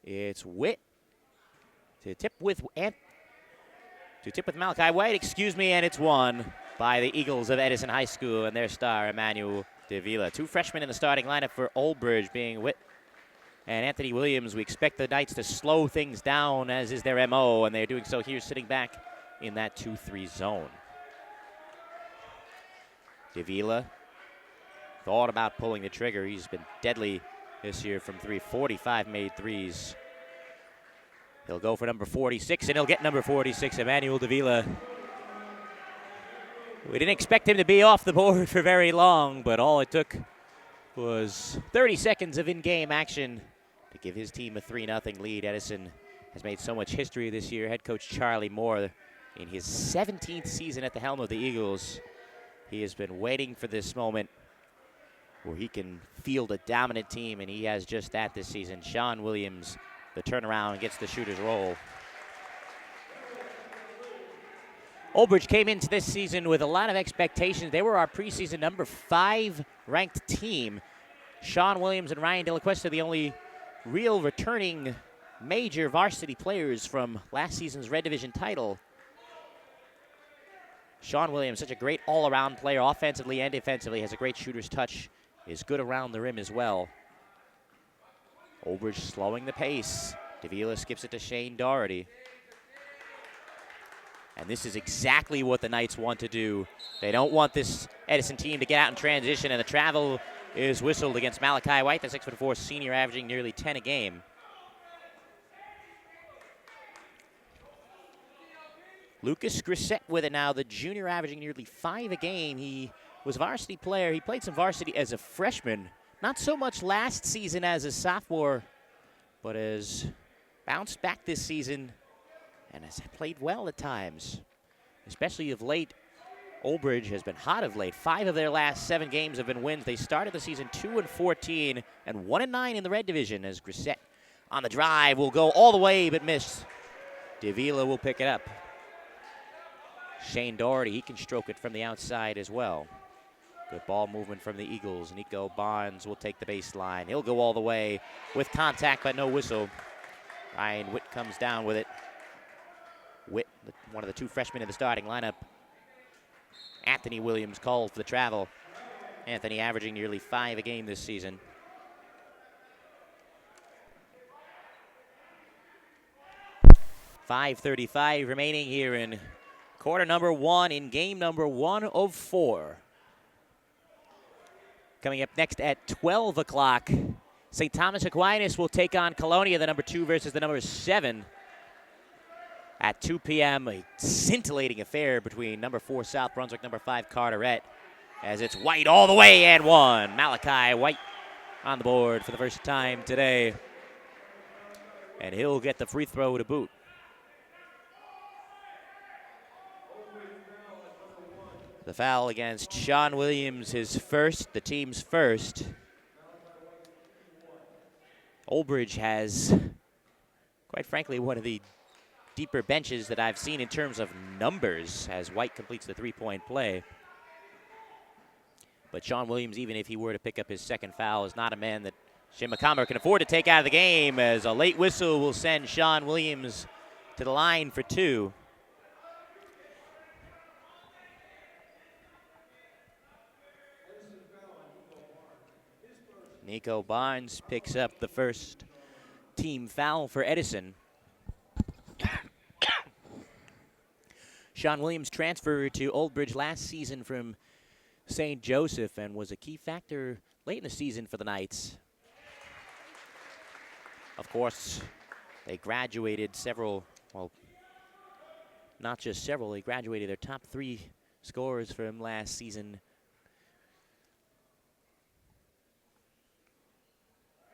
It's Witt to tip with Malachi White, and it's won by the Eagles of Edison High School and their star, Emmanuel Davila. Two freshmen in the starting lineup for Old Bridge, being Witt and Anthony Williams. We expect the Knights to slow things down, as is their MO, and they're doing so here, sitting back in that 2-3 zone. Davila thought about pulling the trigger. He's been deadly this year from three, 45 made threes. He'll go for number 46, and he'll get number 46, Emmanuel Davila. We didn't expect him to be off the board for very long, but all it took was 30 seconds of in-game action to give his team a 3-0 lead. Edison has made so much history this year. Head coach Charlie Moore, in his 17th season at the helm of the Eagles, he has been waiting for this moment where he can field a dominant team, and he has just that this season. Sean Williams, the turnaround, gets the shooter's roll. Old Bridge came into this season with a lot of expectations. They were our preseason number 5 ranked team. Sean Williams and Ryan De La Cuesta, the only real returning major varsity players from last season's Red Division title. Sean Williams, such a great all-around player, offensively and defensively, has a great shooter's touch, is good around the rim as well. Old Bridge slowing the pace. Davila skips it to Shane Doherty. And this is exactly what the Knights want to do. They don't want this Edison team to get out in transition, and the travel is whistled against Malachi White, the 6'4" senior, averaging nearly 10 a game. Lucas Grissett with it now, the junior, averaging nearly 5 a game. He was a varsity player. He played some varsity as a freshman. Not so much last season as a sophomore, but has bounced back this season and has played well at times, especially of late. Old Bridge has been hot of late. 5 of their last 7 games have been wins. They started the season 2-14 and 1-9 in the Red Division, as Grissett on the drive will go all the way but miss. Davila will pick it up. Shane Doherty, he can stroke it from the outside as well. Good ball movement from the Eagles. Nico Barnes will take the baseline. He'll go all the way with contact but no whistle. Ryan Witt comes down with it. Witt, one of the 2 freshmen in the starting lineup. Anthony Williams called for the travel. Anthony averaging nearly 5 a game this season. .535 remaining here in quarter number 1 in game number 1 of 4. Coming up next at 12 o'clock, St. Thomas Aquinas will take on Colonia, the number 2 versus the number 7. At 2 p.m., a scintillating affair between number 4 South Brunswick, number 5 Carteret, as it's White all the way and one. Malachi White on the board for the first time today, and he'll get the free throw to boot. The foul against Sean Williams, his first, the team's first. Old Bridge has, quite frankly, one of the deeper benches that I've seen in terms of numbers as White completes the 3-point play. But Sean Williams, even if he were to pick up his second foul, is not a man that Jim McComber can afford to take out of the game, as a late whistle will send Sean Williams to the line for 2. Nico Barnes picks up the first team foul for Edison. Sean Williams transferred to Old Bridge last season from St. Joseph and was a key factor late in the season for the Knights. Of course, they graduated several, well, not just several, they graduated their top 3 scorers from last season.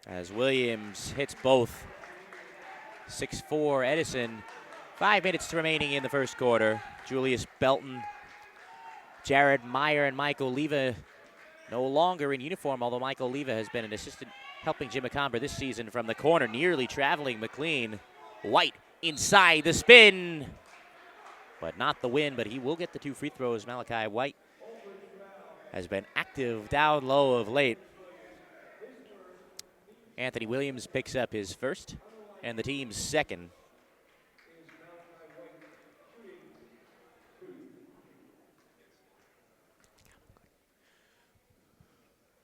As Williams hits both. 6'4" Edison. 5 minutes remaining in the first quarter. Julius Belton, Jared Meyer, and Michael Leva no longer in uniform, although Michael Leva has been an assistant helping Jim McComber this season from the corner, nearly traveling McLean. White inside the spin, but not the win, but he will get the 2 free throws. Malachi White has been active down low of late. Anthony Williams picks up his first and the team's second.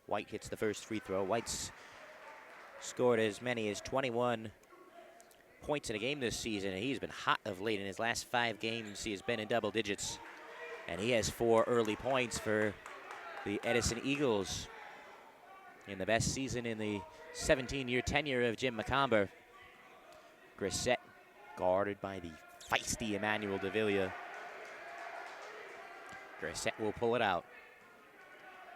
White hits the first free throw. White's scored as many as 21 points in a game this season, and he's been hot of late. In his last 5 games, he has been in double digits, and he has 4 early points for the Edison Eagles in the best season in the 17-year tenure of Jim McComber. Grissett guarded by the feisty Emmanuel Davila. Grissett will pull it out.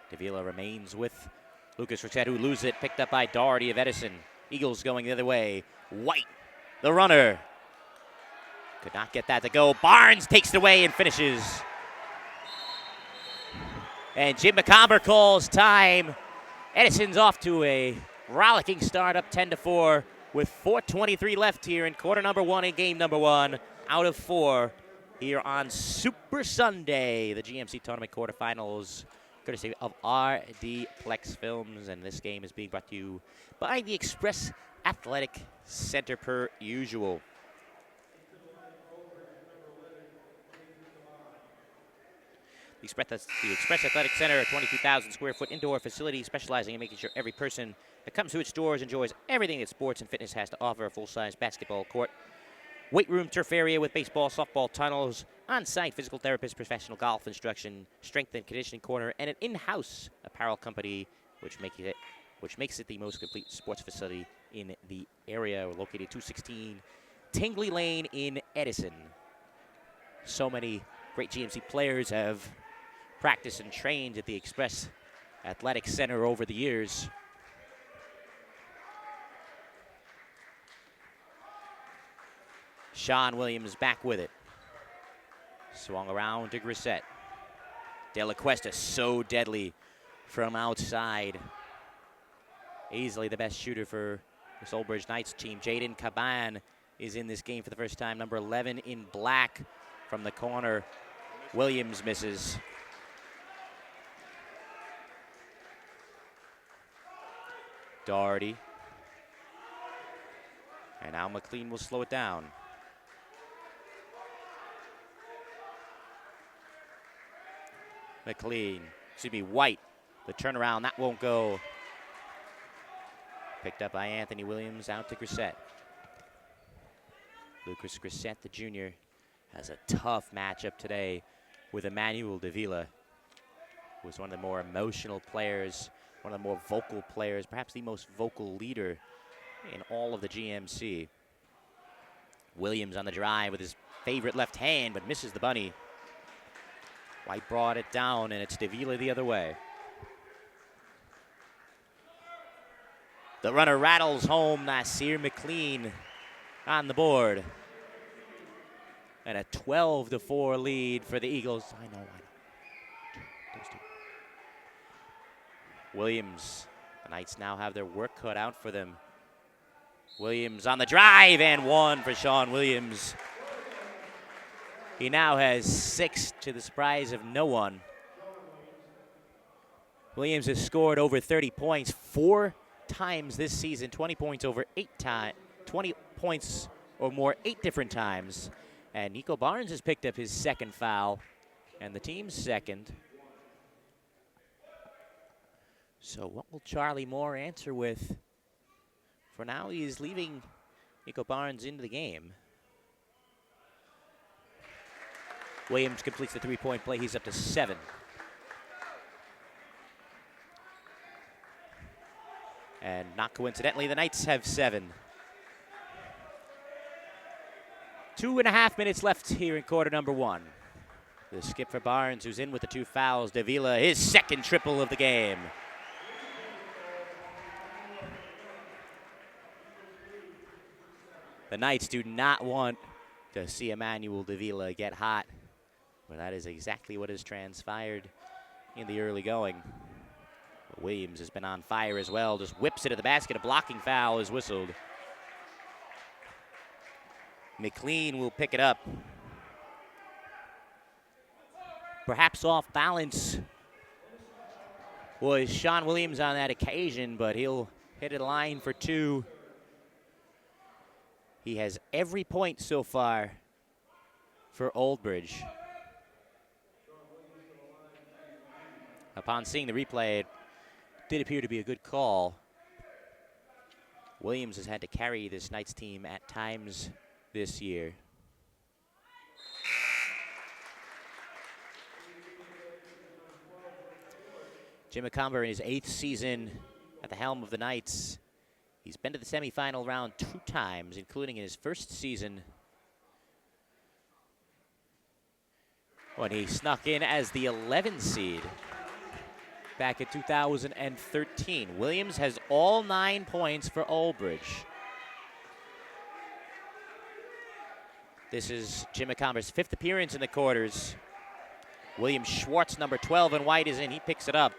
Davila remains with Lucas Grissett, who loses it, picked up by Doherty of Edison. Eagles going the other way. White, the runner. Could not get that to go. Barnes takes it away and finishes. And Jim McComber calls time. Edison's off to a rollicking start, up 10-4 with 4:23 left here in quarter number 1 in game number 1 out of 4 here on Super Sunday, the GMC Tournament quarterfinals, courtesy of RDPLEX Films, and this game is being brought to you by the Express Athletic Center per usual. The Express Athletic Center, a 22,000 square foot indoor facility specializing in making sure every person that comes to its doors enjoys everything that sports and fitness has to offer. A full-size basketball court, weight room, turf area with baseball, softball tunnels, on-site physical therapist, professional golf instruction, strength and conditioning corner, and an in-house apparel company, which makes it the most complete sports facility in the area. We're located at 216 Tingley Lane in Edison. So many great GMC players have practiced and trained at the Express Athletic Center over the years. Sean Williams back with it. Swung around to Grissett. De La Cuesta so deadly from outside. Easily the best shooter for the Solbridge Knights team. Jaden Caban is in this game for the first time. Number 11 in black from the corner. Williams misses. Doherty. And now McLean will slow it down. White. The turnaround, that won't go. Picked up by Anthony Williams, out to Grissett. Lucas Grissett, the junior, has a tough matchup today with Emmanuel Davila, who is one of the more emotional players, one of the more vocal players, perhaps the most vocal leader in all of the GMC. Williams on the drive with his favorite left hand, but misses the bunny. White brought it down, and it's Davila the other way. The runner rattles home. Nasir McLean on the board. And a 12-4 lead for the Eagles. I know. Williams. The Knights now have their work cut out for them. Williams on the drive, and one for Sean Williams. He now has 6 to the surprise of no one. Williams has scored over 30 points 4 times this season, 20 points over 20 points or more 8 different times. And Nico Barnes has picked up his second foul, and the team's second. So what will Charlie Moore answer with? For now, he is leaving Nico Barnes into the game. Williams completes the three-point play. He's up to 7. And not coincidentally, the Knights have 7. 2.5 minutes left here in quarter number 1. The skip for Barnes, who's in with the 2 fouls. Davila, his second triple of the game. The Knights do not want to see Emmanuel Davila get hot, but that is exactly what has transpired in the early going. But Williams has been on fire as well, just whips it at the basket. A blocking foul is whistled. McLean will pick it up. Perhaps off balance was Sean Williams on that occasion, but he'll hit a line for 2. He has every point so far for Old Bridge. Upon seeing the replay, it did appear to be a good call. Williams has had to carry this Knights team at times this year. Jim McComber in his 8th season at the helm of the Knights. He's been to the semifinal round 2 times, including in his first season when he snuck in as the 11 seed back in 2013. Williams has all 9 points for Old Bridge. This is Jim McComber's 5th appearance in the quarters. William Schwartz, number 12 in white, is in. He picks it up.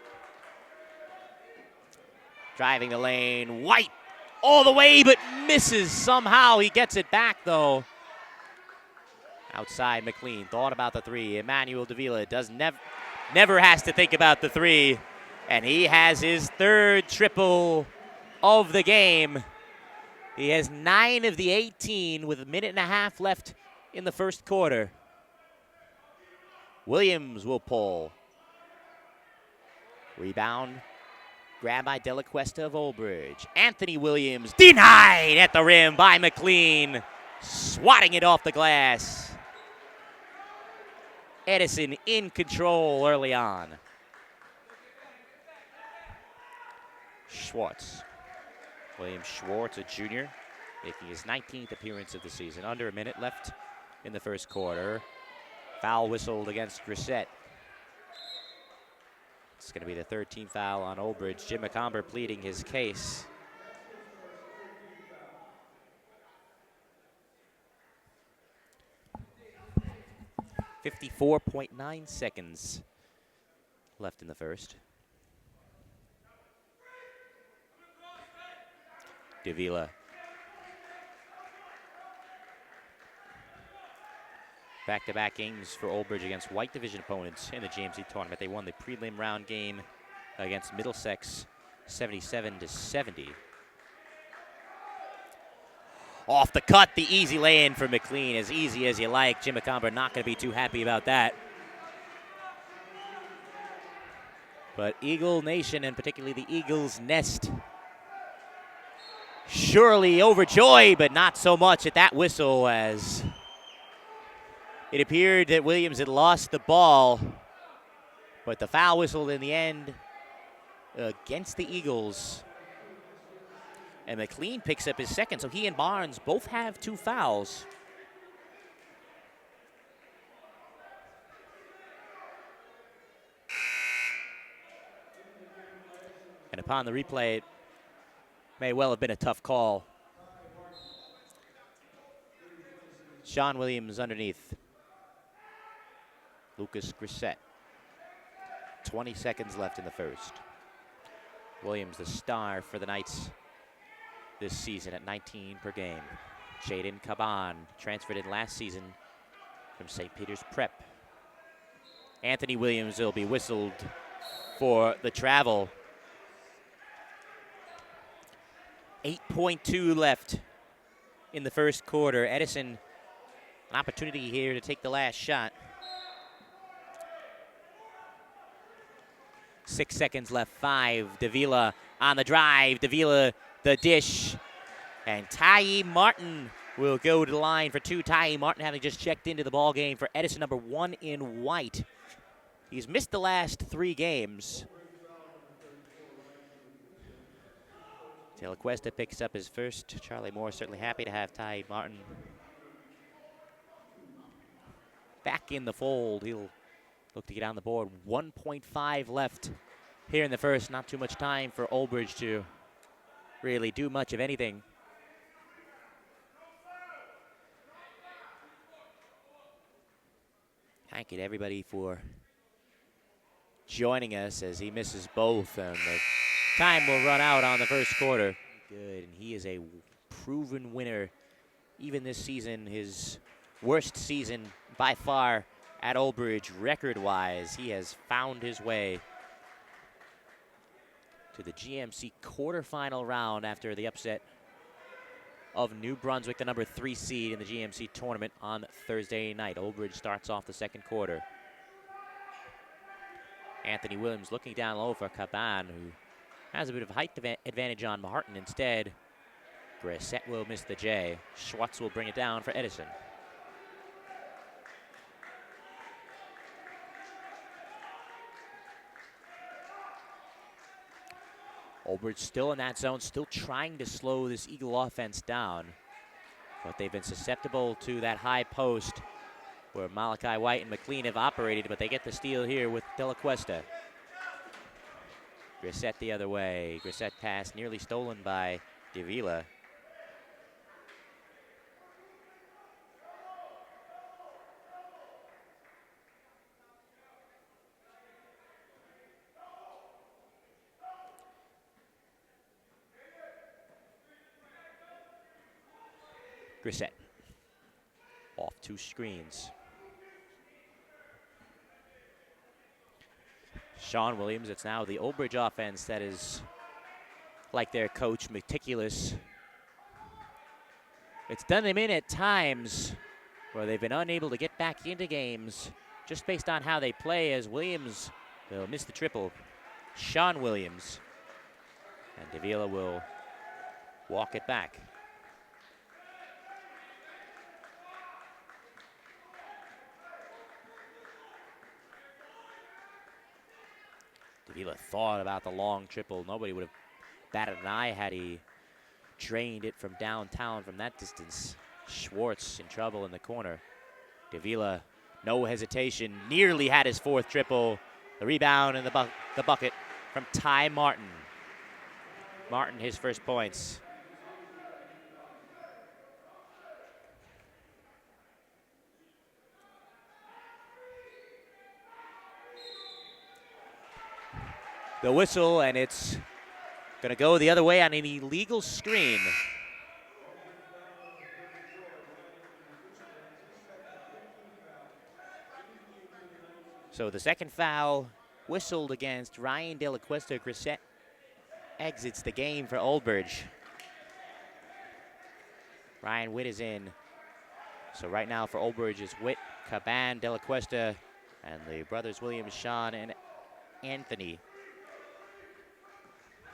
Driving the lane, White all the way, but misses somehow. He gets it back, though. Outside, McLean thought about the 3. Emmanuel Davila never has to think about the 3, and he has his 3rd triple of the game. He has 9 of the 18 with a minute and a half left in the first quarter. Williams will pull. Rebound. Grabbed by Dela Cuesta of Old Bridge. Anthony Williams denied at the rim by McLean, swatting it off the glass. Edison in control early on. Schwartz. William Schwartz, a junior, making his 19th appearance of the season. Under a minute left in the first quarter. Foul whistled against Grissett. It's going to be the 3rd team foul on Old Bridge. Jim McComber pleading his case. .9 seconds left in the first. Davila. Back-to-back games for Old Bridge against white division opponents in the GMC tournament. They won the prelim round game against Middlesex 77-70. Off the cut, the easy lay-in for McLean. As easy as you like. Jim McComber not going to be too happy about that. But Eagle Nation, and particularly the Eagles Nest, surely overjoyed, but not so much at that whistle, as it appeared that Williams had lost the ball, but the foul whistled in the end against the Eagles. And McLean picks up his 2nd, so he and Barnes both have 2 fouls. And upon the replay, it may well have been a tough call. Sean Williams underneath. Lucas Grissett. 20 seconds left in the first. Williams, the star for the Knights this season at 19 per game. Jaden Caban, transferred in last season from St. Peter's Prep. Anthony Williams will be whistled for the travel. 8.2 left in the first quarter. Edison, an opportunity here to take the last shot. 6 seconds left, 5. Davila on the drive. Davila the dish. And Ty Martin will go to the line for 2. Ty Martin having just checked into the ball game for Edison, number 1 in white. He's missed the last 3 games. Dela Cuesta picks up his first. Charlie Moore certainly happy to have Ty Martin back in the fold. He'll look to get on the board. 1.5 left here in the first. Not too much time for Old Bridge to really do much of anything. Thank you to everybody for joining us as he misses both, and the time will run out on the first quarter. Good, and he is a proven winner even this season, his worst season by far at Old Bridge record-wise. He has found his way to the GMC quarterfinal round after the upset of New Brunswick, the number 3 seed in the GMC tournament on Thursday night. Old Bridge starts off the second quarter. Anthony Williams looking down low for Caban, who has a bit of height advantage on Martin. Instead, Grissett will miss the J. Schwartz will bring it down for Edison. Old Bridge still in that zone, still trying to slow this Eagle offense down. But they've been susceptible to that high post where Malachi White and McLean have operated, but they get the steal here with De La Cuesta. Grissett the other way. Grissett pass nearly stolen by Davila. Grissett off 2 screens. Sean Williams, it's now the Old Bridge offense that is, like their coach, meticulous. It's done them in at times where they've been unable to get back into games just based on how they play, as Williams will miss the triple. Sean Williams. And Davila will walk it back. Davila thought about the long triple. Nobody would have batted an eye had he drained it from downtown from that distance. Schwartz in trouble in the corner. Davila, no hesitation, nearly had his 4th triple. The rebound and the bucket from Ty Martin. Martin, his first points. The whistle, and it's going to go the other way on an illegal screen. So the second foul whistled against Ryan De La Cuesta. Grissett exits the game for Old Bridge. Ryan Witt is in. So right now for Old Bridge is Witt, Caban, De La Cuesta, and the brothers Williams, Sean, and Anthony.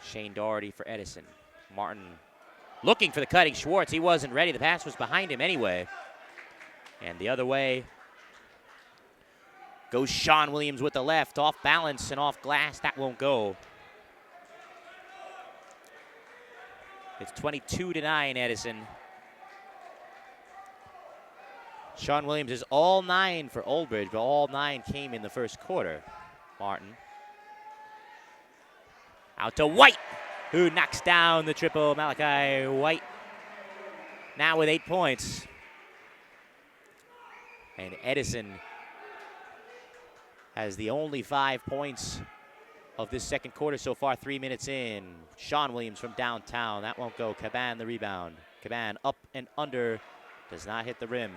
Shane Doherty for Edison. Martin looking for the cutting Schwartz. He wasn't ready. The pass was behind him anyway. And the other way goes Sean Williams with the left. Off balance and off glass. That won't go. It's 22-9, Edison. Sean Williams is all 9 for Old Bridge, but all 9 came in the first quarter. Martin. Out to White, who knocks down the triple. Malachi White now with 8 points. And Edison has the only 5 points of this second quarter so far, 3 minutes in. Sean Williams from downtown. That won't go. Caban the rebound. Caban up and under. Does not hit the rim.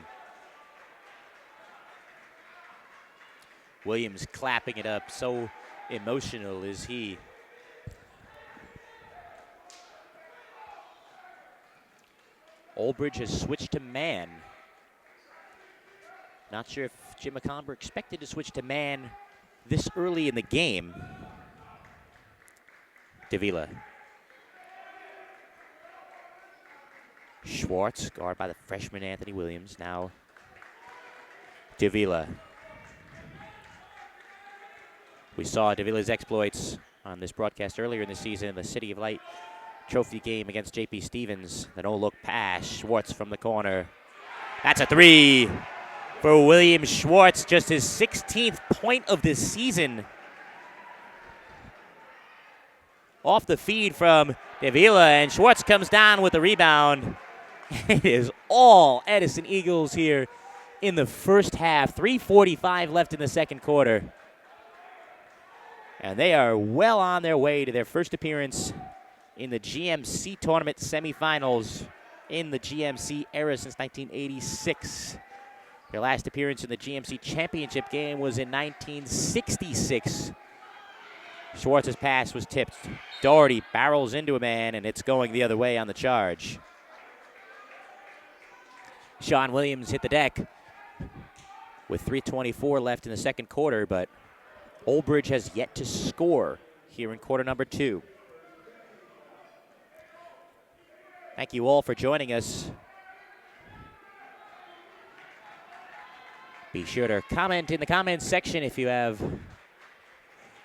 Williams clapping it up. So emotional is he. Old Bridge has switched to man. Not sure if Jim McComber expected to switch to man this early in the game. Davila. Schwartz, guarded by the freshman Anthony Williams. Now Davila. We saw Davila's exploits on this broadcast earlier in the season in the City of Light Trophy game against J.P. Stevens. The no-look pass. Schwartz from the corner. That's a 3 for William Schwartz. Just his 16th point of this season. Off the feed from Davila, and Schwartz comes down with the rebound. It is all Edison Eagles here in the first half. 3:45 left in the second quarter. And they are well on their way to their first appearance in the GMC tournament semifinals in the GMC era since 1986. Their last appearance in the GMC championship game was in 1966. Schwartz's pass was tipped. Doherty barrels into a man, and it's going the other way on the charge. Sean Williams hit the deck with 3:24 left in the second quarter, but Old Bridge has yet to score here in quarter number 2. Thank you all for joining us. Be sure to comment in the comments section if you have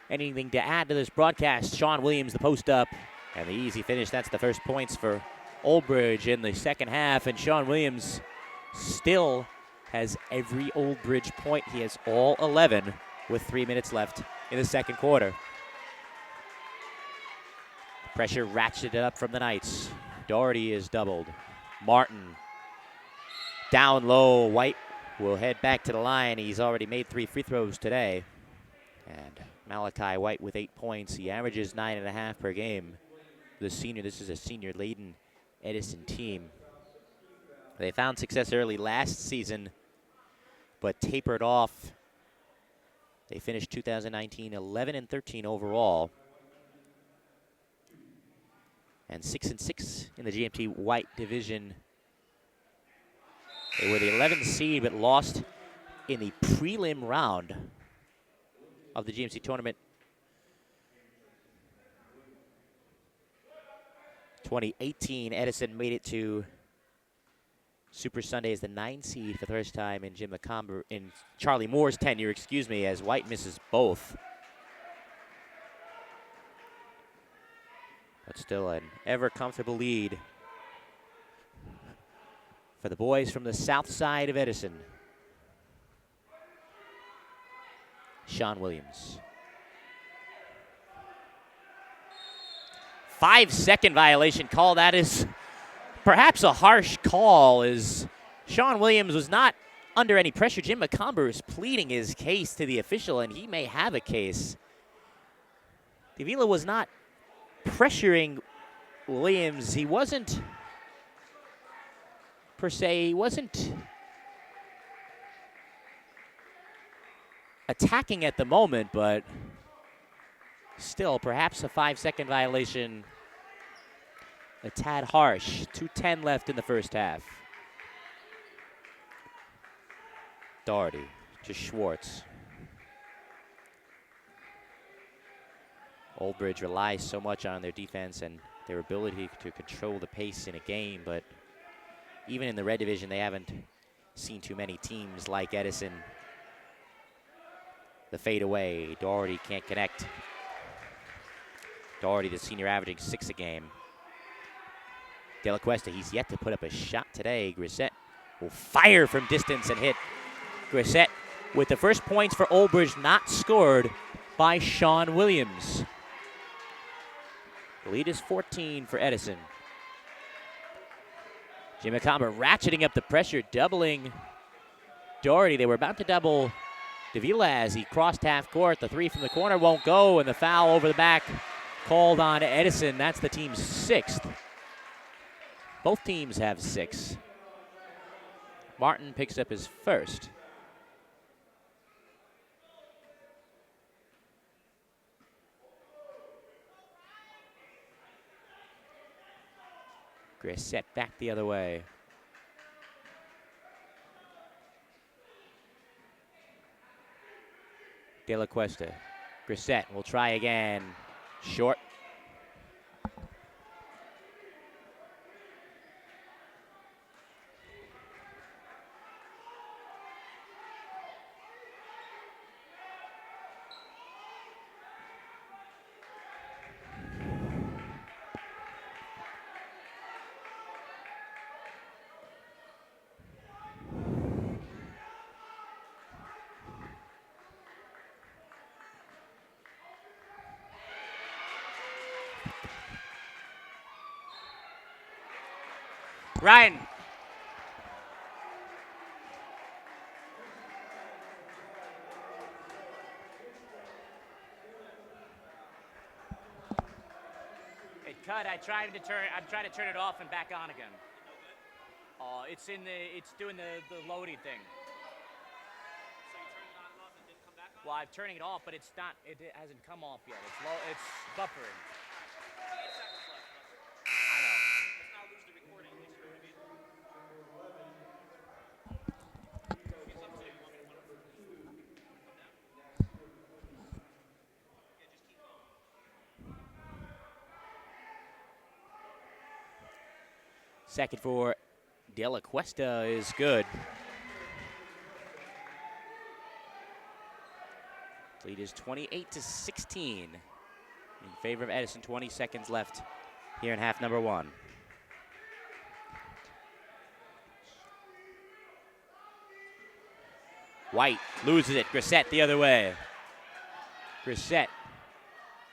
anything to add to this broadcast. Sean Williams, the post up, and the easy finish. That's the first points for Old Bridge in the second half, and Sean Williams still has every Old Bridge point. He has all 11 with 3 minutes left in the second quarter. Pressure ratcheted up from the Knights. Doherty is doubled. Martin down low. White will head back to the line. He's already made 3 free throws today. And Malachi White with 8 points. He averages 9.5 per game. The senior, this is a senior-laden Edison team. They found success early last season, but tapered off. They finished 2019 11-13 overall, and 6-6 in the GMT White division. They were the 11th seed, but lost in the prelim round of the GMC tournament. 2018, Edison made it to Super Sunday as the 9 seed for the first time in Jim McComber, in Charlie Moore's tenure, as White misses both. But still an ever comfortable lead for the boys from the south side of Edison. Sean Williams. 5-second violation call. That is perhaps a harsh call, as Sean Williams was not under any pressure. Jim McComber is pleading his case to the official, and he may have a case. Davila was not pressuring Williams. He wasn't, per se, he wasn't attacking at the moment, but still, perhaps a 5-second violation. A tad harsh. 2:10 left in the first half. Doherty to Schwartz. Old Bridge relies so much on their defense and their ability to control the pace in a game, but even in the red division, they haven't seen too many teams like Edison. The fadeaway. Doherty can't connect. Doherty, the senior, averaging 6 a game. De La Cuesta, he's yet to put up a shot today. Grissett will fire from distance and hit. Grissett with the first points for Old Bridge, not scored by Sean Williams. The lead is 14 for Edison. Jim McComber ratcheting up the pressure, doubling Doherty. They were about to double Davila as he crossed half court. The 3 from the corner won't go, and the foul over the back called on Edison. That's the team's 6th. Both teams have 6. Martin picks up his first. Grissett back the other way. De La Cuesta. Grissett will try again. Short. Ryan. It cut. I'm trying to turn it off and back on again. It's doing the loading thing. So you turned it on and off and didn't come back on? Well, I'm turning it off, but it hasn't come off yet. It's low. It's buffering. 8 seconds left. I know. Let's not lose the recording. You know what I mean? Second for De La Cuesta is good. Lead is 28-16 in favor of Edison. 20 seconds left here in half number one. White loses it. Grissett the other way. Grissett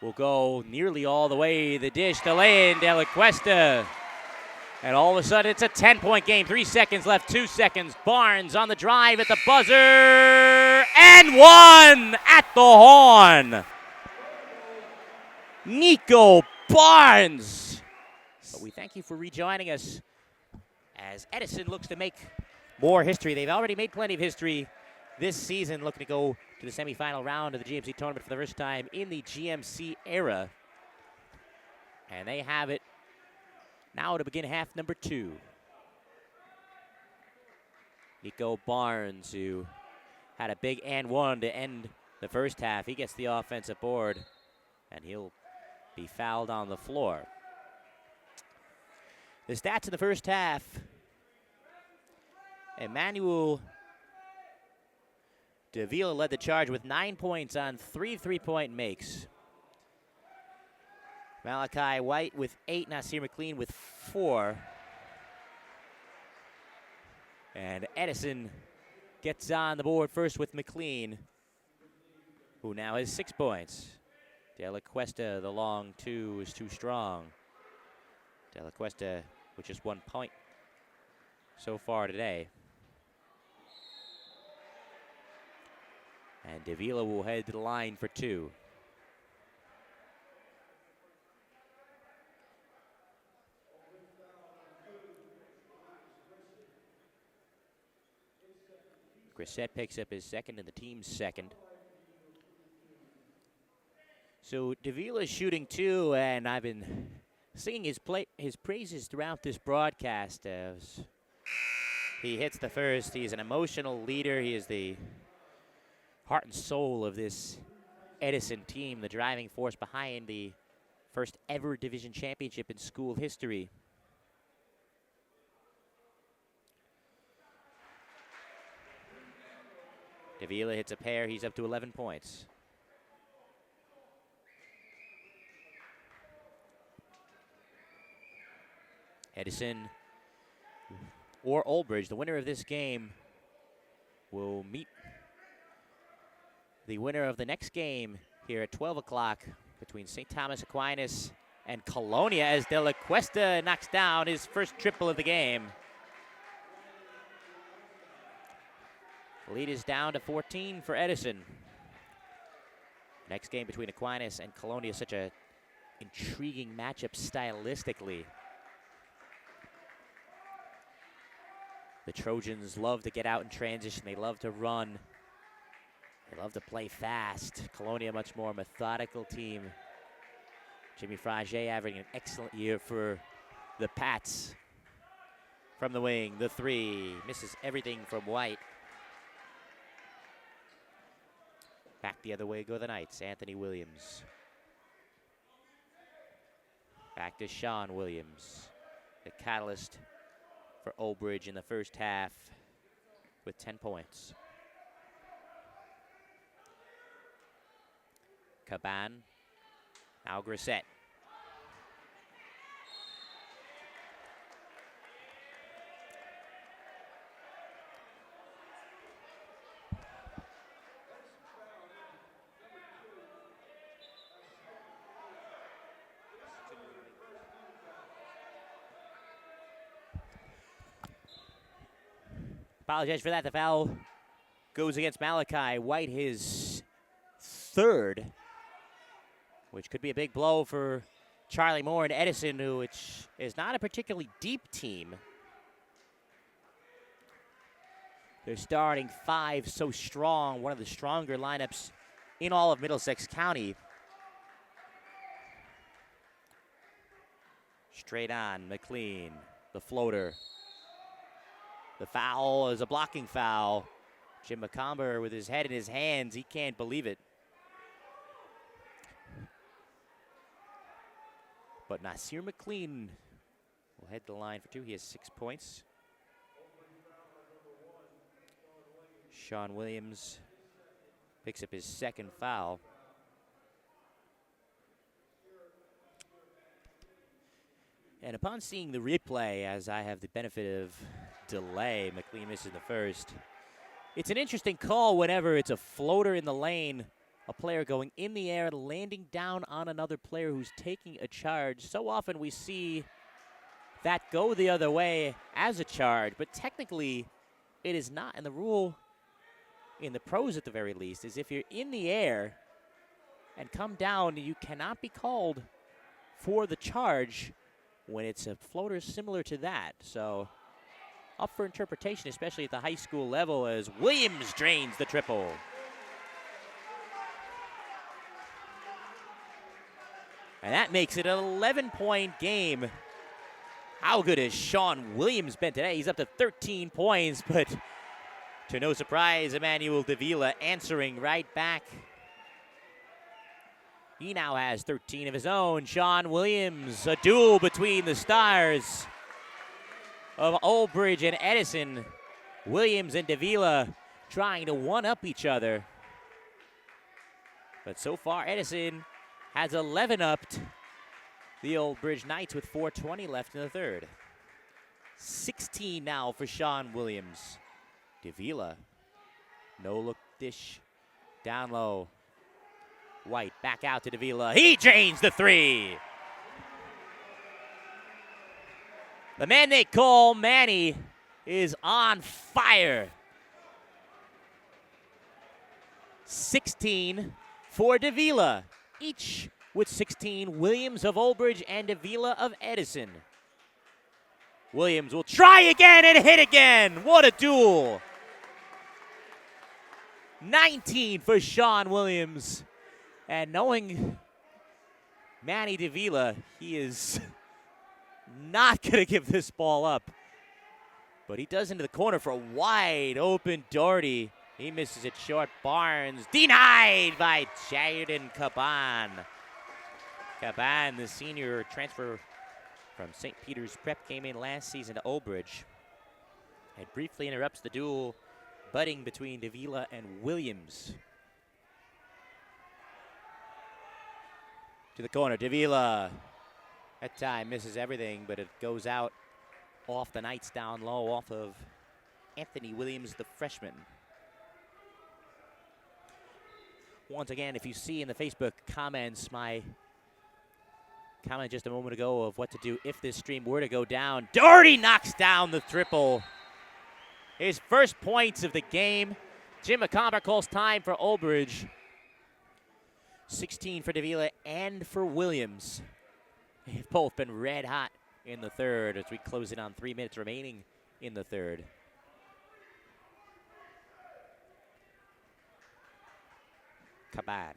will go nearly all the way the dish to lay in De La Cuesta. And all of a sudden, it's a 10-point game. 3 seconds left, 2 seconds. Barnes on the drive at the buzzer. And one at the horn. Nico Barnes. But we thank you for rejoining us as Edison looks to make more history. They've already made plenty of history this season, looking to go to the semifinal round of the GMC tournament for the first time in the GMC era. And they have it now to begin half number two. Nico Barnes, who had a big and one to end the first half, he gets the offensive board, and he'll be fouled on the floor. The stats in the first half: Emmanuel Davila led the charge with 9 points on 3 3-point makes. Malachi White with 8, Nasir McLean with 4. And Edison gets on the board first with McLean, who now has 6 points. De La Cuesta, the long two, is too strong. De La Cuesta with just 1 point so far today. And Davila will head to the line for 2. Grissett picks up his second and the team's second. So Davila's shooting 2, and I've been singing his praises throughout this broadcast. As he hits the first, he's an emotional leader. He is the heart and soul of this Edison team, the driving force behind the first ever division championship in school history. Davila hits a pair. He's up to 11 points. Edison or Old Bridge, the winner of this game, will meet the winner of the next game here at 12 o'clock between St. Thomas Aquinas and Colonia, as De La Cuesta knocks down his first triple of the game. The lead is down to 14 for Edison. Next game between Aquinas and Colonia is such a intriguing matchup stylistically. The Trojans love to get out in transition. They love to run. They love to play fast. Colonia, much more methodical team. Jimmy Frage having an excellent year for the Pats. From the wing, the 3. Misses everything from White. Back the other way go the Knights. Anthony Williams. Back to Sean Williams. The catalyst for Old Bridge in the first half with 10 points. Caban. Now Grissett. Apologize for that. The foul goes against Malachi White, his 3rd, which could be a big blow for Charlie Moore and Edison, which is not a particularly deep team. Their starting 5 so strong, one of the stronger lineups in all of Middlesex County. Straight on, McLean, the floater. The foul is a blocking foul. Jim McComber with his head in his hands. He can't believe it. But Nasir McLean will head to the line for 2. He has 6 points. Sean Williams picks up his 2nd foul. And upon seeing the replay, as I have the benefit of delay, McLean misses the first. It's an interesting call whenever it's a floater in the lane, a player going in the air, landing down on another player who's taking a charge. So often we see that go the other way as a charge, but technically it is not. And the rule, in the pros at the very least, is if you're in the air and come down, you cannot be called for the charge when it's a floater similar to that. So up for interpretation, especially at the high school level, as Williams drains the triple. And that makes it an 11-point game. How good has Sean Williams been today? He's up to 13 points, but to no surprise, Emmanuel Davila answering right back. He now has 13 of his own. Sean Williams, a duel between the stars of Oldbridge and Edison. Williams and Davila trying to one-up each other. But so far, Edison has 11-upped the Oldbridge Knights with 4:20 left in the third. 16 now for Sean Williams. Davila, no-look dish, down low. White back out to Davila. He drains the 3. The man they call Manny is on fire. 16 for Davila. Each with 16, Williams of Oldbridge and Davila of Edison. Williams will try again and hit again. What a duel. 19 for Sean Williams. And knowing Manny Davila, he is not going to give this ball up. But he does into the corner for a wide open Doherty. He misses it short. Barnes denied by Jaden Caban. Caban, the senior transfer from St. Peter's Prep, came in last season to Oldbridge. It briefly interrupts the duel budding between Davila and Williams. To the corner, Davila. That time misses everything, but it goes out off the Knights down low, off of Anthony Williams, the freshman. Once again, if you see in the Facebook comments my comment just a moment ago of what to do if this stream were to go down, Doherty knocks down the triple. His first points of the game. Jim McComber calls time for Oldbridge. 16 for Davila and for Williams. They've both been red hot in the third as we close in on 3 minutes remaining in the third. Caban.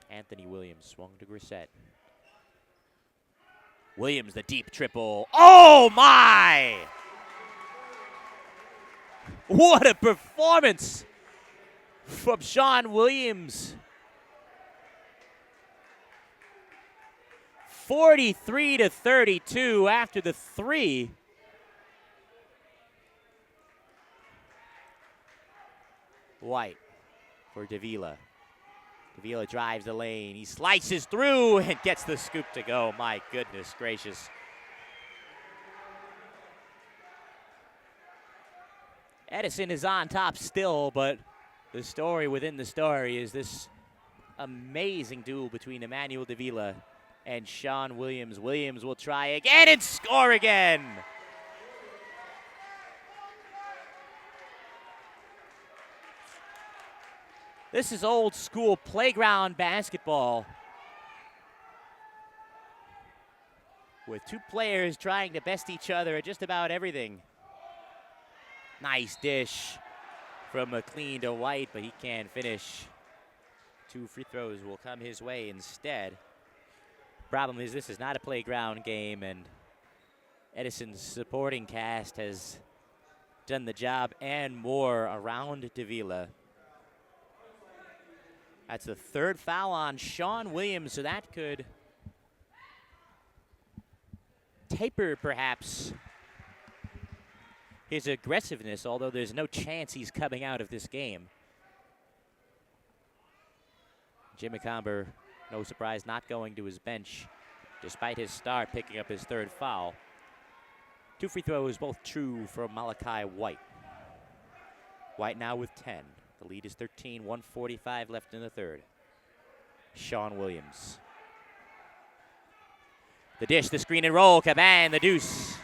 Anthony Williams swung to Grissett. Williams, the deep triple. Oh, my! What a performance from Sean Williams. 43-32 after the 3. White for Davila. Davila drives the lane. He slices through and gets the scoop to go. My goodness gracious. Edison is on top still, but the story within the story is this amazing duel between Emmanuel Davila and Sean Williams. Williams will try again and score again. This is old school playground basketball with two players trying to best each other at just about everything. Nice dish from McLean to White, but he can't finish. 2 free throws will come his way instead. Problem is, this is not a playground game, and Edison's supporting cast has done the job and more around Davila. That's the 3rd foul on Sean Williams, so that could taper, perhaps, his aggressiveness, although there's no chance he's coming out of this game. Jim McComber, no surprise, not going to his bench, despite his start picking up his third foul. 2 free throws, both true from Malachi White. White now with 10. The lead is 13, 1:45 left in the third. Sean Williams. The dish, the screen and roll, Caban, the deuce.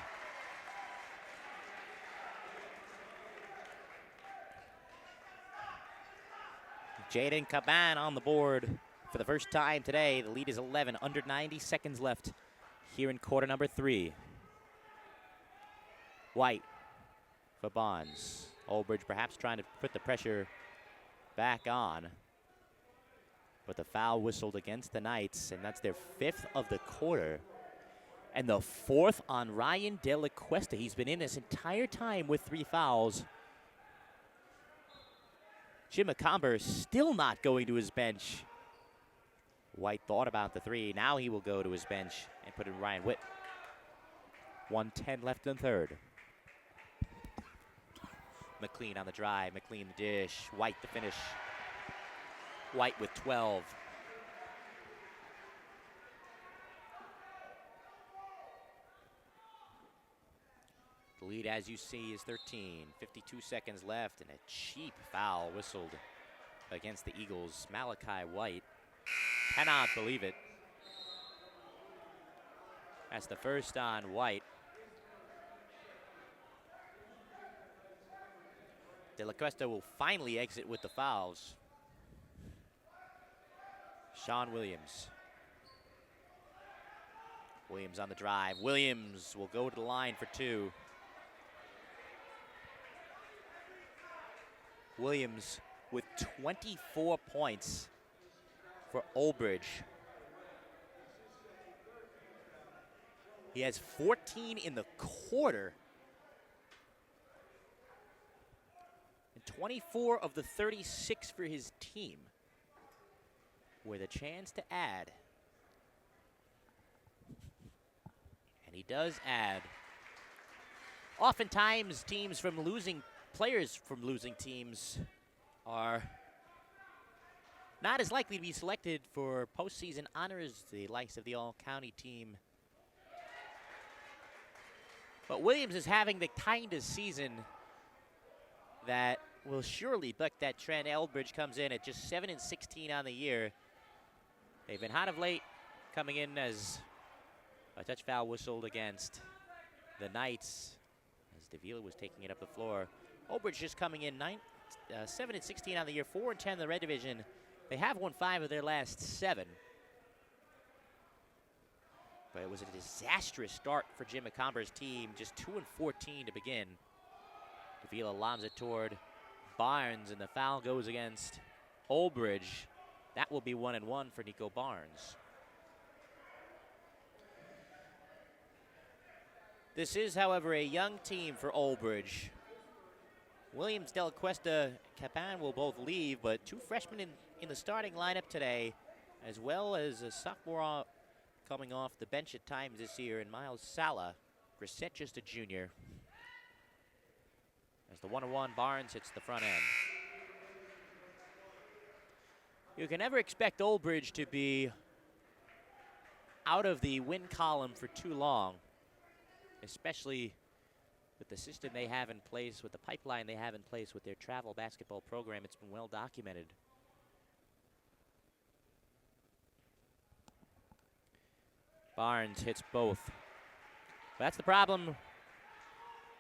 Jaden Caban on the board for the first time today. The lead is 11, under 90 seconds left here in quarter number 3. White for Bonds. Olbridge perhaps trying to put the pressure back on. But the foul whistled against the Knights, and that's their 5th of the quarter. And the 4th on Ryan De La Cuesta. He's been in this entire time with 3 fouls. Jim McComber still not going to his bench. White thought about the 3. Now he will go to his bench and put in Ryan Witt. 1:10 left in the third. McLean on the drive. McLean the dish. White the finish. White with 12. The lead, as you see, is 13. 52 seconds left, and a cheap foul whistled against the Eagles. Malachi White cannot believe it. That's the first on White. De La Cuesta will finally exit with the fouls. Sean Williams. Williams on the drive. Williams will go to the line for 2. Williams with 24 points for Olbridge. He has 14 in the quarter. And 24 of the 36 for his team. With a chance to add. And he does add. Oftentimes, players from losing teams are not as likely to be selected for postseason honors, the likes of the All-County team. But Williams is having the kind of season that will surely buck that trend. Elbridge comes in at just 7-16 on the year. They've been hot of late, coming in as a touch foul whistled against the Knights as Davila was taking it up the floor. Olbridge just coming in 7-16 on the year, 4-10 in the red division. They have won 5 of their last 7. But it was a disastrous start for Jim McComber's team, just 2-14 to begin. Davila lobs it toward Barnes, and the foul goes against Olbridge. That will be 1-1 for Nico Barnes. This is, however, a young team for Olbridge. Williams, De La Cuesta, Capan will both leave, but 2 freshmen in the starting lineup today, as well as a sophomore coming off the bench at times this year in Miles Sala. Grissett just a junior. As the 1-1, Barnes hits the front end. You can never expect Olbridge to be out of the win column for too long, especially with the system they have in place, with the pipeline they have in place with their travel basketball program. It's been well documented. Barnes hits both. That's the problem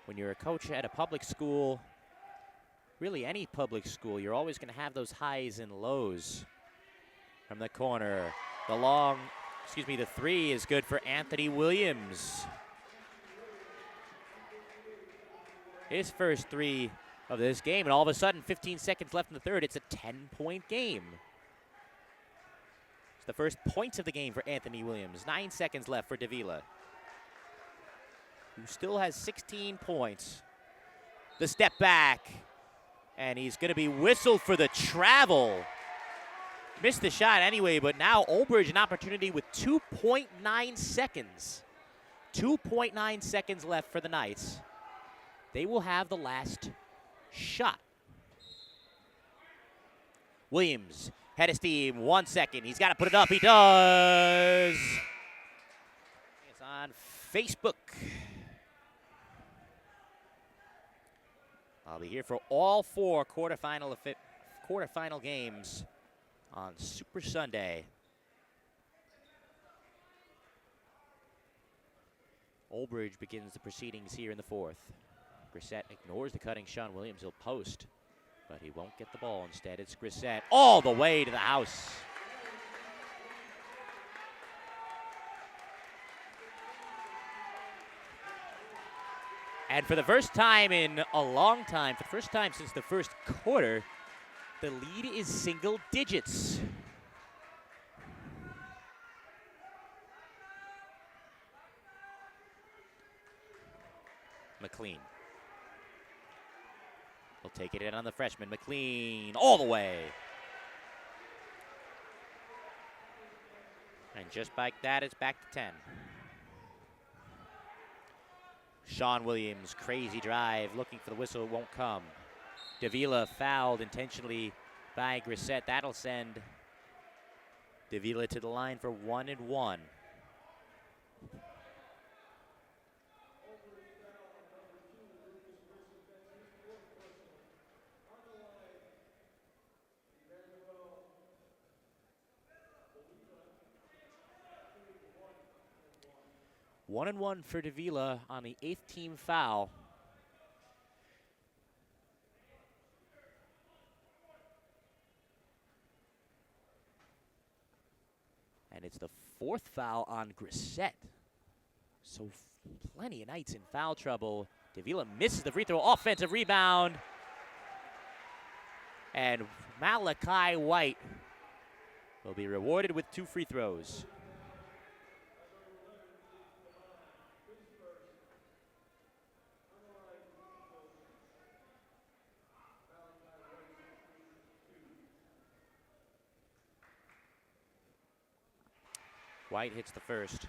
when you're a coach at a public school, really any public school. You're always going to have those highs and lows. From the corner, the 3 is good for Anthony Williams. His first 3 of this game, and all of a sudden, 15 seconds left in the third, it's a 10-point game. It's the first points of the game for Anthony Williams. 9 seconds left for Davila, who still has 16 points. The step back, and he's going to be whistled for the travel. Missed the shot anyway, but now Olbridge an opportunity with 2.9 seconds. 2.9 seconds left for the Knights. They will have the last shot. Williams, head of steam, 1 second. He's got to put it up. He does. It's on Facebook. I'll be here for all 4 quarterfinal games on Super Sunday. Old Bridge begins the proceedings here in the 4th. Grissett ignores the cutting Sean Williams. He'll post, but he won't get the ball. Instead, it's Grissett all the way to the house. And for the first time in a long time, for the first time since the first quarter, the lead is single digits. McLean. He'll take it in on the freshman. McLean all the way. And just like that, it's back to 10. Sean Williams, crazy drive, looking for the whistle, it won't come. Davila fouled intentionally by Grissett. That'll send Davila to the line for 1 and 1. One and 1 for Davila on the 8th team foul. And it's the 4th foul on Grissett. So plenty of Knights in foul trouble. Davila misses the free throw, offensive rebound. And Malachi White will be rewarded with 2 free throws. White hits the first.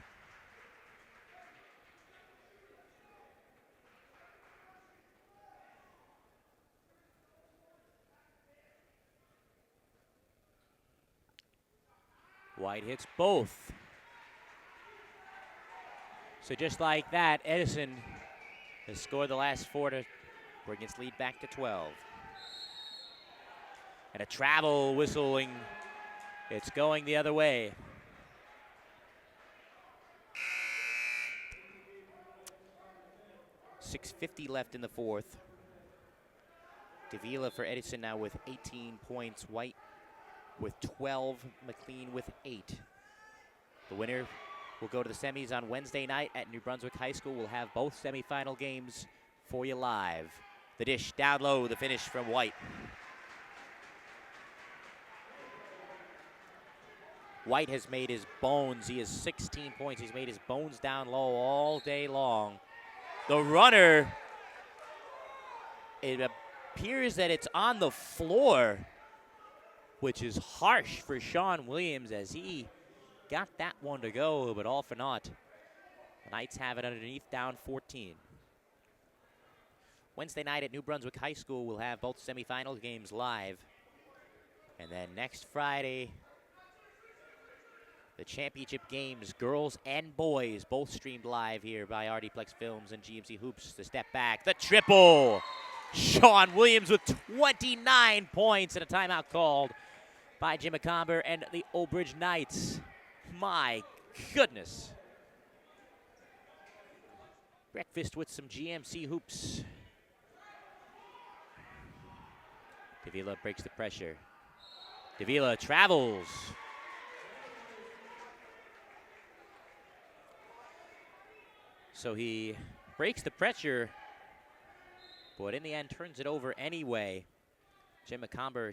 White hits both. So just like that, Edison has scored the last 4 to bring its lead back to 12. And a travel whistling. It's going the other way. .650 left in the 4th. Davila for Edison now with 18 points. White with 12. McLean with 8. The winner will go to the semis on Wednesday night at New Brunswick High School. We'll have both semifinal games for you live. The dish down low, the finish from White. White has made his bones. He has 16 points. He's made his bones down low all day long. The runner, it appears that it's on the floor, which is harsh for Sean Williams as he got that one to go, but all for naught. The Knights have it underneath, down 14. Wednesday night at New Brunswick High School, we'll have both semifinal games live. And then next Friday, the championship games, girls and boys, both streamed live here by RDPLEX Films and GMC Hoops. The step back, the triple. Sean Williams with 29 points and a timeout called by Jim McComber and the Old Bridge Knights. My goodness. Breakfast with some GMC Hoops. Davila breaks the pressure. Davila travels. So he breaks the pressure, but in the end turns it over anyway. Jim McComber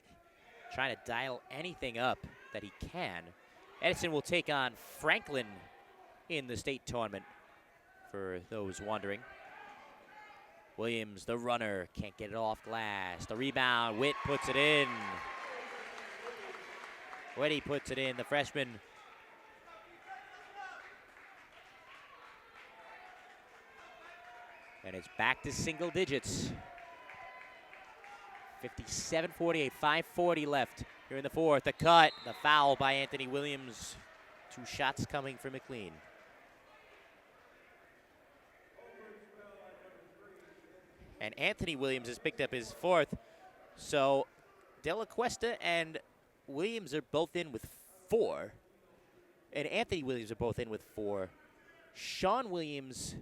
trying to dial anything up that he can. Edison will take on Franklin in the state tournament, for those wondering. Williams, the runner, can't get it off glass. The rebound, Witt puts it in. Whitty puts it in, the freshman. And it's back to single digits. 57-48, 5:40 left here in the fourth. The cut, the foul by Anthony Williams. 2 shots coming for McLean. And Anthony Williams has picked up his fourth. So Dela Cuesta and Williams are both in with 4. And Anthony Williams are both in with 4. Sean Williams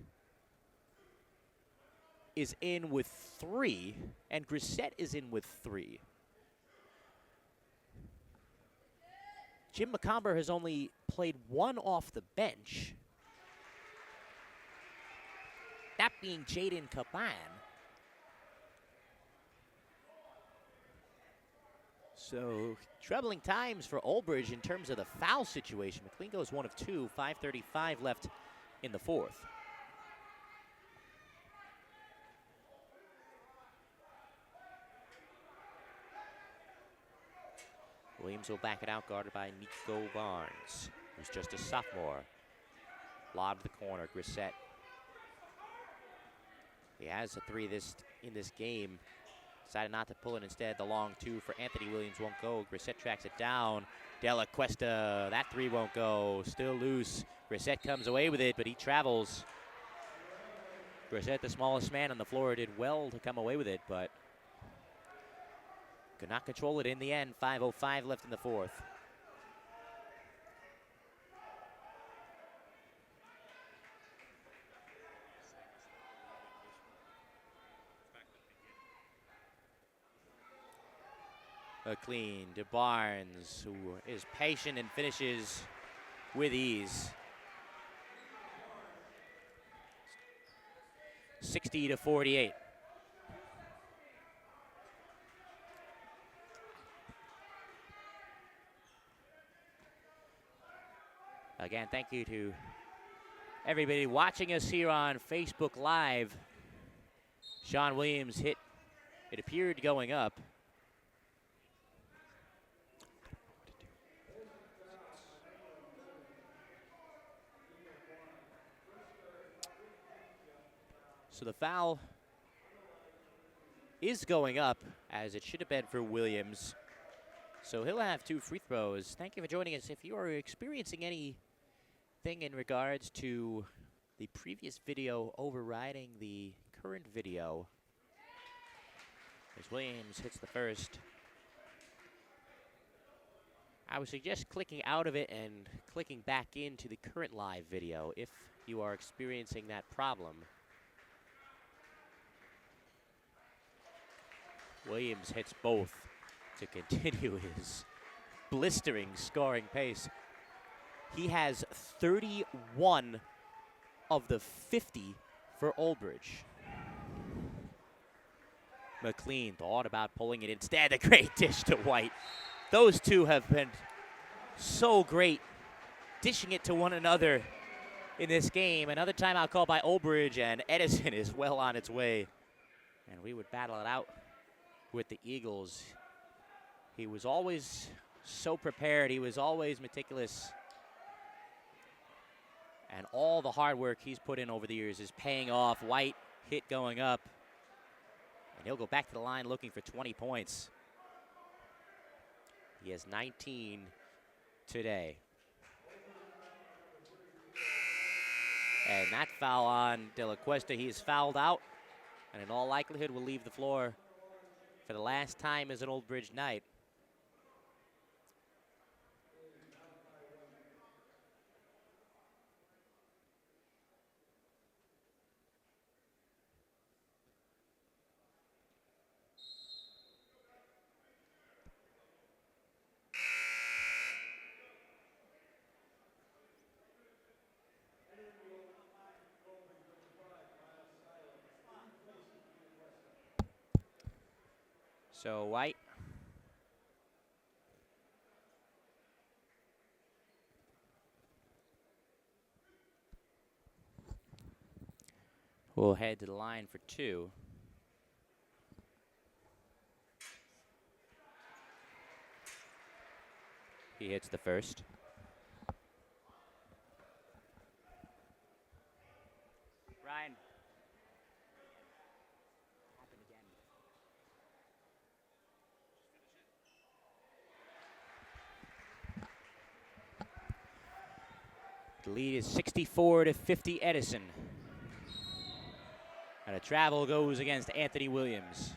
is in with 3, and Grissett is in with 3. Jim McComber has only played 1 off the bench, that being Jaden Caban. So troubling times for Olbridge in terms of the foul situation. McLean goes 1 of 2, 5:35 left in the fourth. Williams will back it out, guarded by Nico Barnes, who's just a sophomore. Lob to the corner, Grissett. He has a 3 in this game. Decided not to pull it instead. The long 2 for Anthony Williams won't go. Grissett tracks it down. Dela Cuesta, that 3 won't go. Still loose. Grissett comes away with it, but he travels. Grissett, the smallest man on the floor, did well to come away with it, but could not control it in the end. 5:05 left in the fourth. McLean to Barnes, who is patient and finishes with ease. 60-48. Again, thank you to everybody watching us here on Facebook Live. Sean Williams hit, it appeared going up. So the foul is going up, as it should have been for Williams. So he'll have 2 free throws. Thank you for joining us. If you are experiencing anything in regards to the previous video overriding the current video, as Williams hits the first, I would suggest clicking out of it and clicking back into the current live video if you are experiencing that problem. Williams hits both to continue his blistering scoring pace. He has 31 of the 50 for Olbridge. McLean thought about pulling it instead. A great dish to White. Those two have been so great dishing it to one another in this game. Another timeout call by Olbridge, and Edison is well on its way. And we would battle it out with the Eagles. He was always so prepared. He was always meticulous. And all the hard work he's put in over the years is paying off. White hit going up. And he'll go back to the line looking for 20 points. He has 19 today. And that foul on Dela Cuesta, he is fouled out. And in all likelihood will leave the floor for the last time as an Olbridge night. So White will head to the line for 2. He hits the first. Ryan. The lead is 64-50 Edison. And a travel goes against Anthony Williams.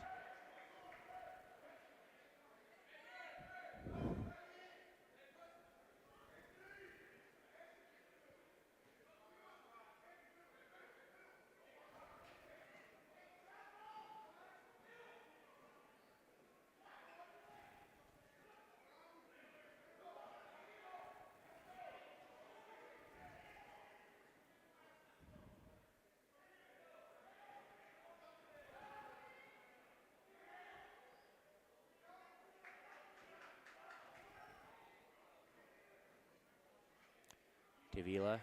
Davila,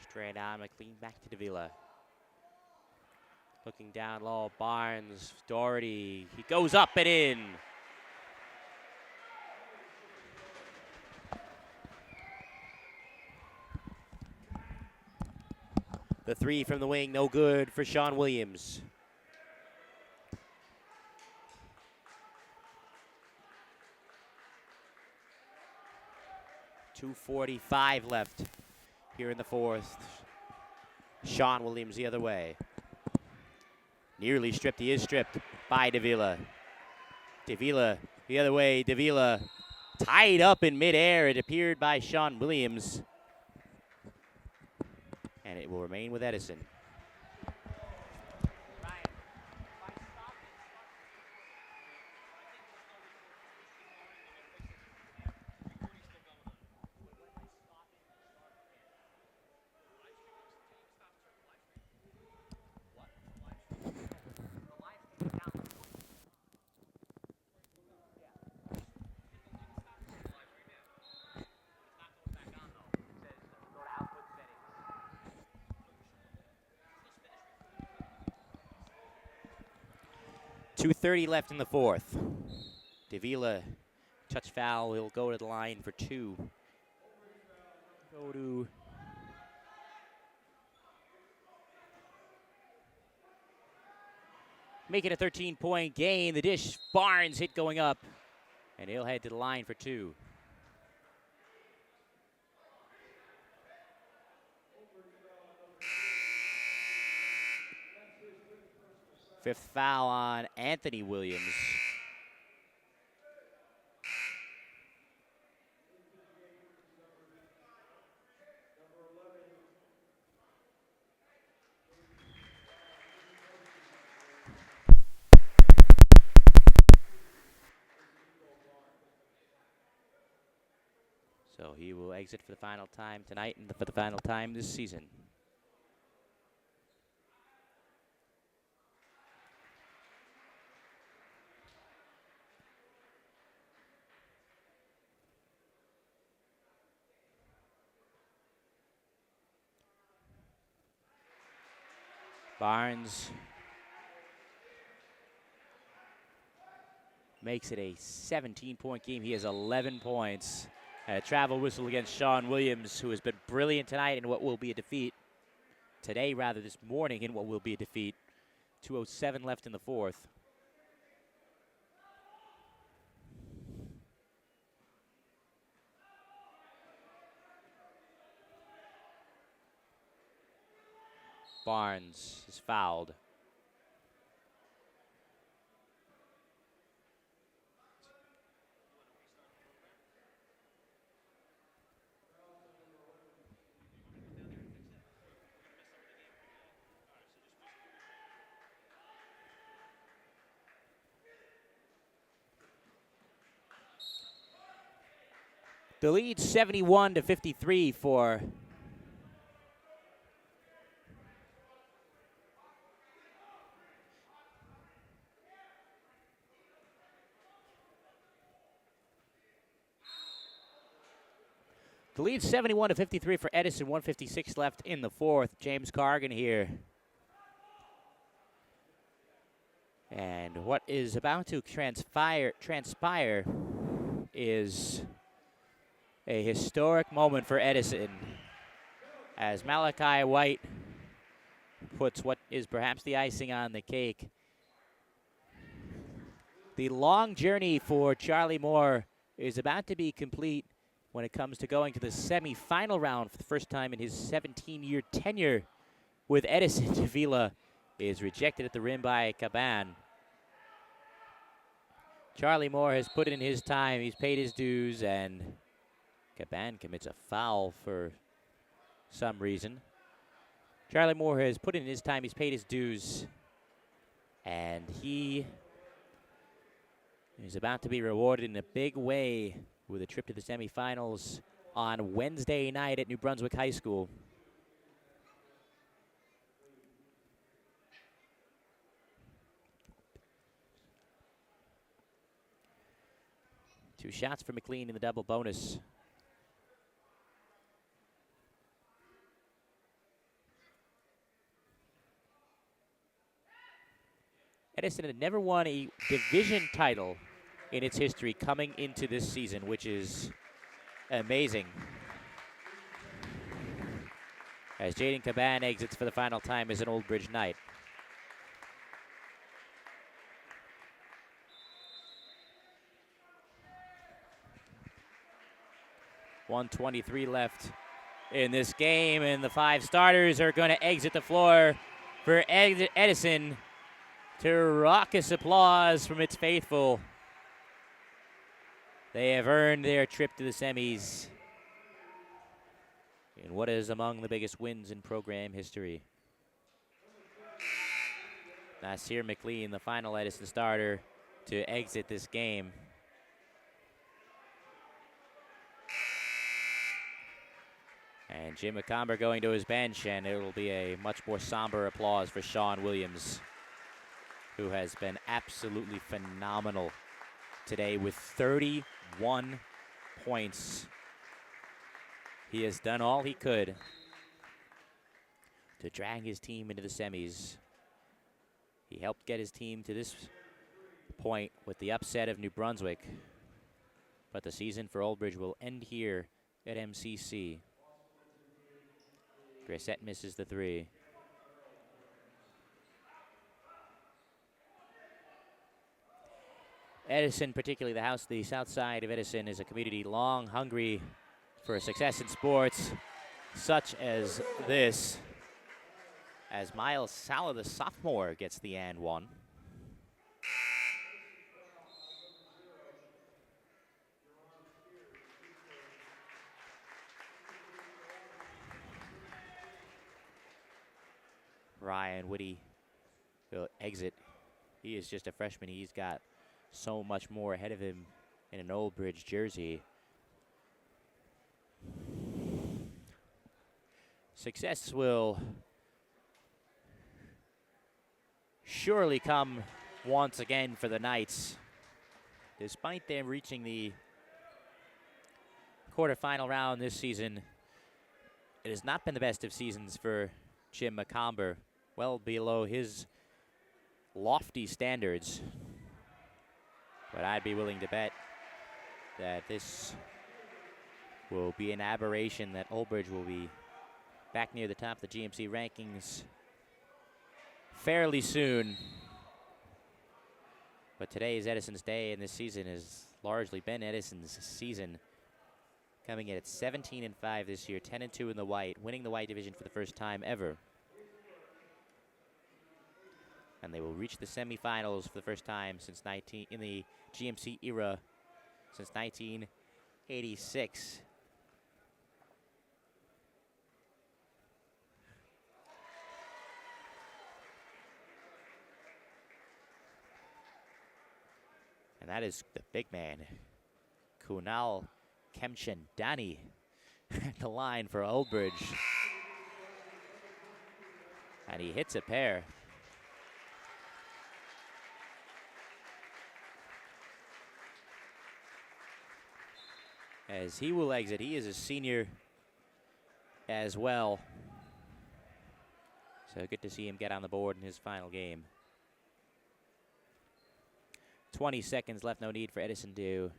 straight on, McLean back to Davila. Looking down low, Barnes, Doherty, he goes up and in. The three from the wing, no good for Sean Williams. .245 left here in the fourth. Sean Williams the other way. Nearly stripped, he is stripped by Davila. Davila the other way, Davila tied up in midair. It appeared by Sean Williams. And it will remain with Edison. .230 left in the fourth. Davila, touch foul, he'll go to the line for two. Go to make it a 13-point gain. The dish, Barnes hit going up, and he'll head to the line for two. Fifth foul on Anthony Williams. So he will exit for the final time tonight and for the final time this season. Barnes makes it a 17-point game. He has 11 points. A travel whistle against Sean Williams, who has been brilliant tonight in what will be a defeat. Today, rather, this morning in what will be a defeat. 2:07 left in the fourth. Barnes is fouled. The lead 71-53 for the lead 71-53 for Edison. 1:56 left in the fourth. James Cargan here. And what is about to transpire is a historic moment for Edison as Malachi White puts what is perhaps the icing on the cake. The long journey for Charlie Moore is about to be complete when it comes to going to the semifinal round for the first time in his 17-year tenure with Edison. Davila is rejected at the rim by Caban. Charlie Moore has put in his time. He's paid his dues, and Caban commits a foul for some reason. Charlie Moore has put in his time. He's paid his dues, and he is about to be rewarded in a big way with a trip to the semifinals on Wednesday night at New Brunswick High School. Two shots for McLean in the double bonus. Edison had never won a division title in its history coming into this season, which is amazing. As Jaden Caban exits for the final time as an Old Bridge Knight. .123 left in this game, and the five starters are going to exit the floor for Edison to raucous applause from its faithful. They have earned their trip to the semis in what is among the biggest wins in program history. Nasir McLean, the final Edison starter, to exit this game. And Jim McComber going to his bench, and it will be a much more somber applause for Sean Williams, who has been absolutely phenomenal today with 31 points. He has done all he could to drag his team into the semis. He helped get his team to this point with the upset of New Brunswick. But the season for Old Bridge will end here at MCC. Grissett misses the three. Edison, particularly the south side of Edison, is a community long hungry for success in sports such as this. As Miles Sala, the sophomore, gets the and one. Ryan Whitty will exit. He is just a freshman. He's got so much more ahead of him in an Old Bridge jersey. Success will surely come once again for the Knights. Despite them reaching the quarterfinal round this season, it has not been the best of seasons for Jim McComber, well below his lofty standards. But I'd be willing to bet that this will be an aberration, that Old Bridge will be back near the top of the GMC rankings fairly soon. But today is Edison's day, and this season has largely been Edison's season. Coming in at 17-5 this year, 10-2 in the white, winning the white division for the first time ever. And they will reach the semifinals for the first time since in the GMC era, since 1986. And that is the big man, Kunal Kemchandani, at the line for Old Bridge. And he hits a pair. As he will exit, he is a senior as well. So good to see him get on the board in his final game. 20 seconds left, no need for Edison to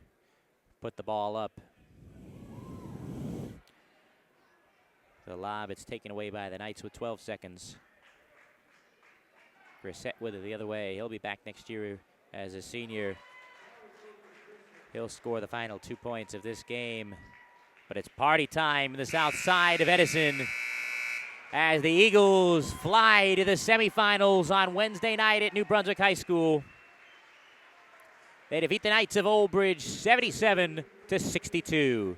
put the ball up. The lob, it's taken away by the Knights with 12 seconds. Grissett with it the other way. He'll be back next year as a senior. He'll score the final 2 points of this game But it's party time in the south side of Edison as the Eagles fly to the semifinals on Wednesday night at New Brunswick High School. They defeat the Knights of Old Bridge 77-62.